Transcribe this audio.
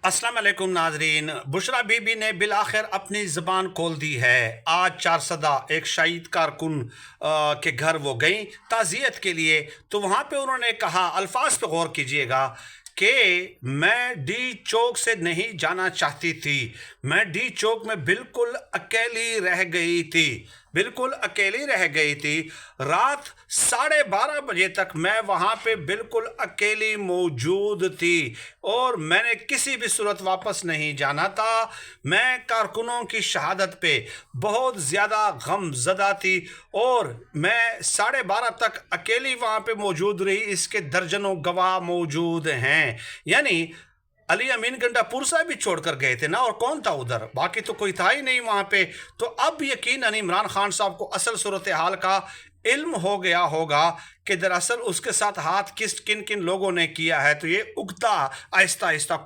अस्सलाम वालेकुम नाजरीन। बुशरा बीबी ने बिलाखिर अपनी ज़बान खोल दी है। आज चारसदा एक शहीद कारकुन के घर वो गई ताज़ियत के लिए, तो वहाँ पे उन्होंने कहा, अल्फाज पे गौर कीजिएगा कि मैं डी चौक से नहीं जाना चाहती थी। मैं डी चौक में बिल्कुल अकेली रह गई थी, बिल्कुल अकेली रह गई थी। रात 12:30 बजे तक मैं वहाँ पे बिल्कुल अकेली मौजूद थी और मैंने किसी भी सूरत वापस नहीं जाना था। मैं कारकुनों की शहादत पे बहुत ज़्यादा गमज़दा थी और मैं 12:30 तक अकेली वहाँ पे मौजूद रही। इसके दर्जनों गवाह मौजूद हैं। यानी अली अमीन गंडापुर साहब भी छोड़कर गए थे ना, और कौन था उधर, बाकी तो कोई था ही नहीं वहाँ पे। तो अब यकीनन इमरान खान साहब को असल सूरत हाल का इल्म हो गया होगा कि दरअसल उसके साथ हाथ किन किन लोगों ने किया है। तो ये उगता आहिस्ता आहिस्ता